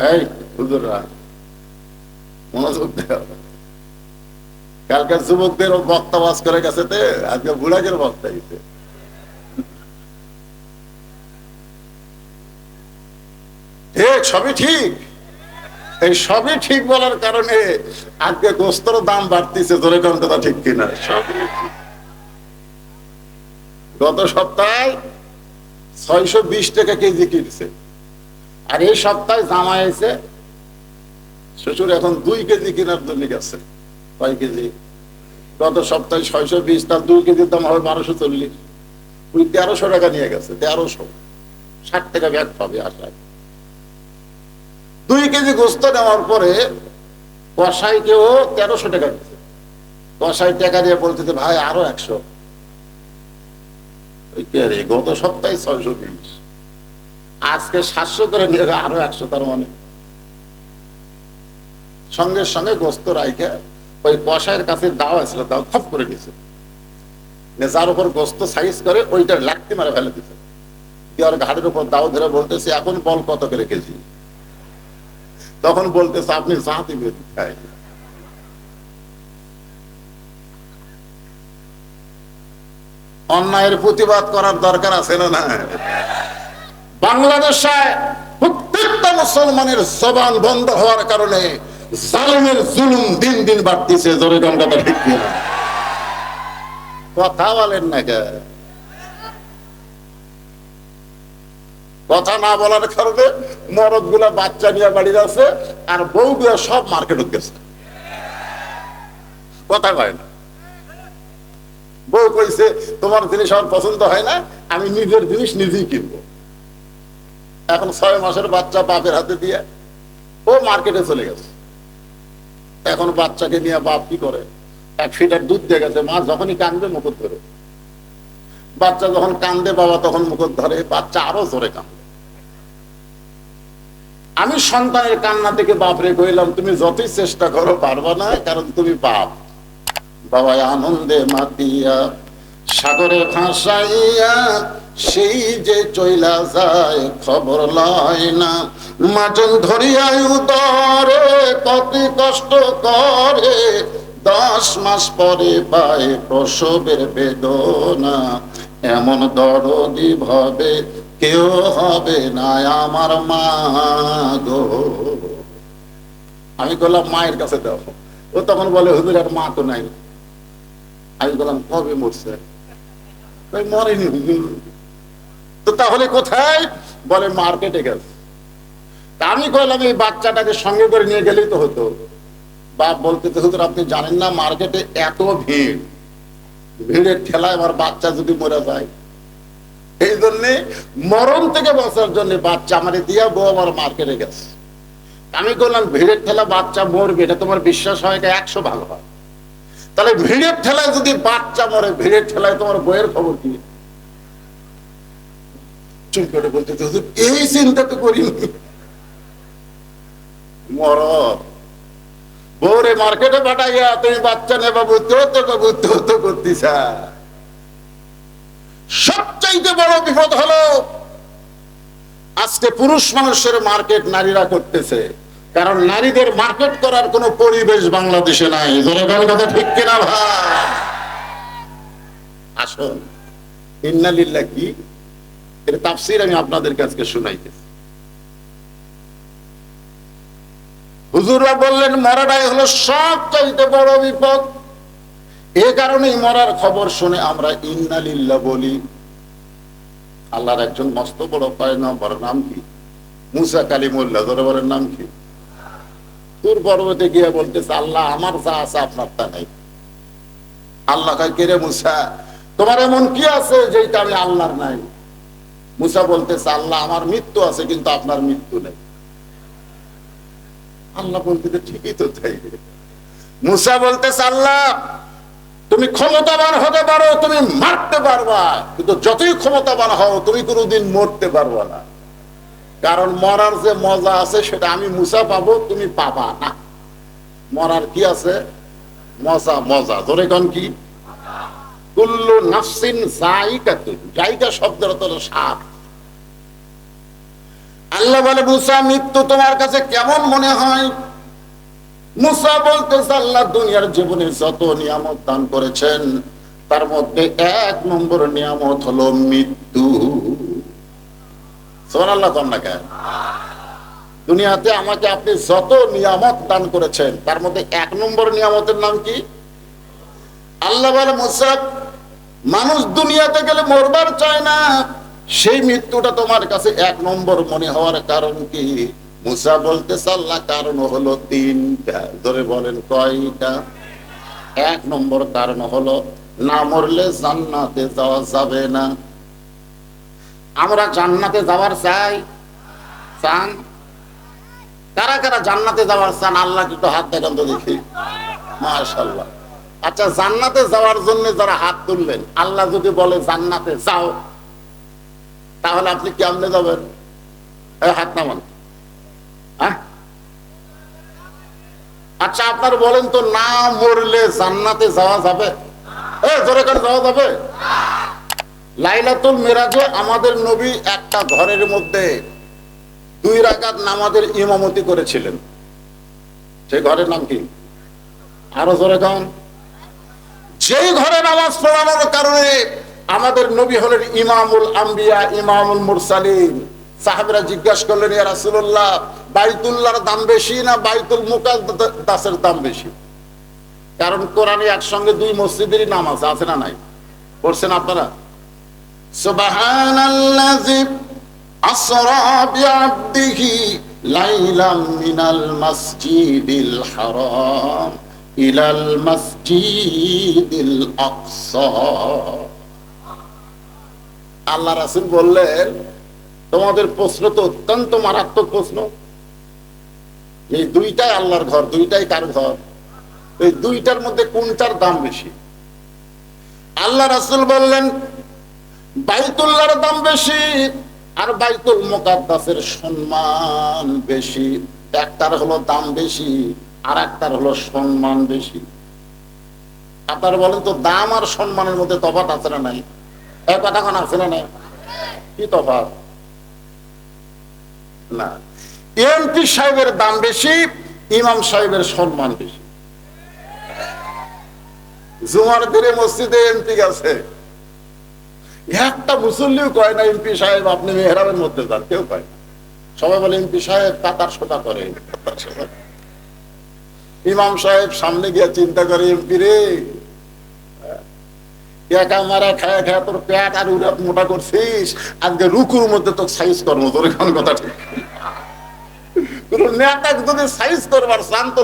এই হুজুররা মনোযোগ দেও, কালকে যুবকদের বক্তা বাস করে গেছে, আজকে বুড়াকের বক্তা গেছে। ঠিক, সবই ঠিক। এই সবই ঠিক বলার কারণে আজকে গোস্তর দাম বাড়তিছে, ধরে কোন কথা ঠিক কিনা? সবই ঠিক। গত সপ্তাহে 620 টাকা কেজি কিনছে, আর এই সপ্তাহে জামা এসে শ্বশুর এখন 2 কেজি কেনার জন্য গেছে। কয় কেজি? গত সপ্তাহে 620, তার 2 কেজির দাম হবে 1240। ওই 1300 টাকা নিয়ে গেছে। 1360 টাকা ব্যাগ পাবে আশায়। 2 কেজি গোস্ত নেওয়ার পরে কষাইকেও 1300 টাকা দিচ্ছে। কষাই টাকা দিয়ে বলতেছে ভাই আরো 100। গত সপ্তাহে 620, আজকে 700 করে নিয়ে আরো 100। তার মানে সঙ্গে সঙ্গে গোস্ত রাইখে ওই কষাইয়ের কাছে দাও আসলে দাও খপ করে দিছে, যার উপর গোস্ত সাইজ করে ওইটা লাঠি মারে ফেলে দিছে। আর ঘাটের উপর দাও ধরে বলতেছে এখন বল কত করে কেজি? তখন বলতেছে আপনি যা দিবেন খাই। অন্যায়ের প্রতিবাদ করার দরকার আছে না? না, বাংলাদেশে প্রত্যেকটা মুসলমানের জবান বন্ধ হওয়ার কারণে জালেমের জুলুম দিন দিন বাড়তেছে। জোরে কথা ঠিক না? কথা বলেন না কে? কথা না বলার কারণে মরদ গুলা বাচ্চা নিয়ে বাড়িতে আছে, আর বউ গুলা সব মার্কেট গেছে। কথা কয় না। বউ কইছে তোমার জিনিস আমার পছন্দ হয় না, আমি নিজের জিনিস নিজেই কিনবো। এখন 6 মাসের বাচ্চা বাপের হাতে দিয়ে ও মার্কেটে চলে গেছে। এখন বাচ্চাকে নিয়ে বাপ কি করে? 1 ফিটার দুধ দিয়ে গেছে, মা যখনই কান্দে মুকুট ধরে। বাচ্চা যখন কান্দে বাবা তখন মুকুট ধরে, বাচ্চা আরো জোরে কান্দে। আমি সন্তানের কান্না থেকে বাপরে কইলাম তুমি যতই চেষ্টা করো পারবা না, কারণ তুমি বাপ। বাবা আনন্দে মাতিয়া সাগরে ভাসাইয়া সেই যে চইলা যায় খবর লয় না। মাজন ধরিয়া উদরে কত কষ্ট করে, 10 মাস পরে পায় প্রসবের বেদনা। এমন দরদি ভাবে কেউ হবে না আমার মা গো। আমি বললাম মায়ের কাছে দাও। ও তখন বলে হুজুর আর মা তো নাই। আমি বললাম কবে মরছে? মরেনি হুজুর। তো তাহলে কোথায়? বলে মার্কেটে গেছে। আমি কইলাম এই বাচ্চাটাকে সঙ্গে করে নিয়ে গেলেই তো হতো। বাপ বলতে হুজুর আপনি জানেন না মার্কেটে এত ভিড়, ভিড়ের ঠেলায় আমার বাচ্চা যদি মরে যায়, এই জন্যে মরণ থেকে বাঁচার জন্য বাচ্চা আমার দিয়া বউ আমার মার্কেটে গেছে। আমি বললাম ভিড়ের ঠেলা বাচ্চা মরবে, এটা তোমার বিশ্বাস হয়? 100 ভাগ হয়। তাহলে ভিড়ের ঠেলায় যদি বাচ্চা মরে, ভিড়ের ঠেলায় তোমার বইয়ের খবর কি? চুপ করে বলতে এই চিন্তা তো করিনি। মর বউরে মার্কেটে পাঠাইয়া তুমি বাচ্চা নেবা বুদ্ধ করতিস। সবচাইতে বড় বিপদ হলো আজকে পুরুষ মানুষের মার্কেট নারীরা করতেছে, কারণ নারীদের মার্কেট করার কোন পরিবেশ বাংলাদেশে নাই। কথা ঠিক কিনা ভাই? আসুন, ইন্না লিল্লাহ কি এর তাফসীর আমি আপনাদের কাছে শুনাইতেছি। হুজুররা বললেন মরাটাই হলো সবচাইতে বড় বিপদ। এ কারণেই মরার খবর শুনে আমরা ইন্না লিল্লাহ বলি। আল্লাহর একজন মস্ত বড় পয়গম্বর, নাম কি? মুসা কালিমুল্লাহ। দরবারের নাম কি? তুর পর্বতে গিয়ে বলতেছে আল্লাহ আমার যা আছে আপনার তা নাই। আল্লাহ কয় কে রে মুসা, তোমার এমন কি আছে যেটা আমি আল্লাহর নাই? মুসা বলতেছে আল্লাহ আমার মৃত্যু আছে কিন্তু আপনার মৃত্যু নেই। আল্লাহ বলতেছে ঠিকই তো তাই। মুসা বলতেছে আল্লাহ তুমি ক্ষমতাবান হতে পারো, তুমি মারতে পারবা, কিন্তু যতই ক্ষমতাবান হও তুমি কোনোদিন মরতে পারবা না। কারণ মরার যে মজা আছে সেটা আমি মুসা পাবো, তুমি পাবা না। মরার কি আছে? মজা। মজা ধরে কোন কি? কুল্লু নাফসিন যায়িকাতুন। যায়িকা শব্দের অর্থ হলো স্বাদ। আল্লাহ বলে মুসা মৃত্যু তোমার কাছে কেমন মনে হয়? মুসা বলতেছে আল্লাহ দুনিয়ার জীবনে যত নিয়ামত দান করেছেন তার মধ্যে 1 নম্বর নিয়ামত হলো মৃত্যু। সুবহানাল্লাহ কন্যা কেন? দুনিয়াতে আমাকে আপনি যত নিয়ামত দান করেছেন তার মধ্যে 1 নম্বর নিয়ামতের নাম কি? আল্লাহ বলে মুসা মানুষ দুনিয়াতে গেলে মরবার চায় না, সেই মৃত্যুটা তোমার কাছে 1 নম্বর মনে হওয়ার কারণ কি? মুসা বলতেছে আল্লাহ কারণ হলো 3টা। ধরে বলেন কয়টা? 1 নম্বর কারণ হলো না মরলে জান্নাতে যাওয়া যাবে না। আমরা জান্নাতে যাওয়ার চান? কারা কারা জান্নাতে যাওয়ার চান? আল্লাহ কিন্তু হাত দেখান তো দেখি। মাশাআল্লাহ। আচ্ছা, জান্নাতে যাওয়ার জন্য যারা হাত তুললেন, আল্লাহ যদি বলে জান্নাতে যাও, তাহলে আপনি কেমনে যাবেন? হাত নামান। আচ্ছা, আপনার বলেন তো, না মরলে জান্নাতে যাওয়া যাবে? জোরে করে যাওয়া যাবে? লাইলাতুল মিরাজে আমাদের নবী একটা ঘরের মধ্যে 2 রাকাত নামাজের ইমামতি করেছিলেন। সেই ঘরের নাম কি? আরো জোরে গান। যেই ঘরে নামাজ পড়ানোর কারণে আমাদের নবী হলেন ইমামুল আম্বিয়া, ইমামুল মুরসালিন। সাহাবীরা জিজ্ঞাসা করলেন, ইয়া রাসূলুল্লাহ, বাইতুল্লাহর দাম বেশি না বাইতুল মুকাদ্দাসের দাম বেশি? কারণ কোরআনে একসঙ্গে 2 মসজিদেরই নাম আছে না নাই? পড়ছেন আপনারা? সুবহানাল্লাযী আসরা বিআবদিহি লাইলাম মিনাল মাসজিদিল হারাম ইলাল মসজিদিল আকসা। আল্লাহ রাসূল বললেন, তোমাদের প্রশ্ন তো অত্যন্ত মারাত্মক প্রশ্ন। এই 2টাই আল্লাহর ঘর, 2টাই কার ঘর? এই 2টার মধ্যে কোনটার দাম বেশি? আল্লাহ রাসূল বললেন, বাইতুল্লাহর দাম বেশি আর বাইতুল মুকাদ্দাসের সম্মান বেশি। একটার হলো দাম বেশি আর একটার হলো সম্মান বেশি। আপনারা বলেন তো, দাম আর সম্মানের মধ্যে তফাৎ আছে না নাই? এক কথা কোন আছে না নাই? কি তফাৎ? না, এমপি সাহেবের দাম বেশি, ইমাম সাহেবের সম্মান বেশি। জুমার দিনে মসজিদে এমপি গেছে, একটা মুসল্লিও কয় না এমপি সাহেব আপনি মেহরাবের মধ্যে যান, কেউ কয় না। সবাই বলে এমপি সাহেব কাতার সোতা করে। ইমাম সাহেব সামনে গিয়ে চিন্তা করে, এমপি রে, একা মারা খায়া খায়া তোর পেট আর উড়াত মোটা করছিস, আজকে রুকুর মধ্যে তো সাইজ করবো। তোর এখন কথা ঠিক, কোন নেতা যদি সাইজ করবার চান তো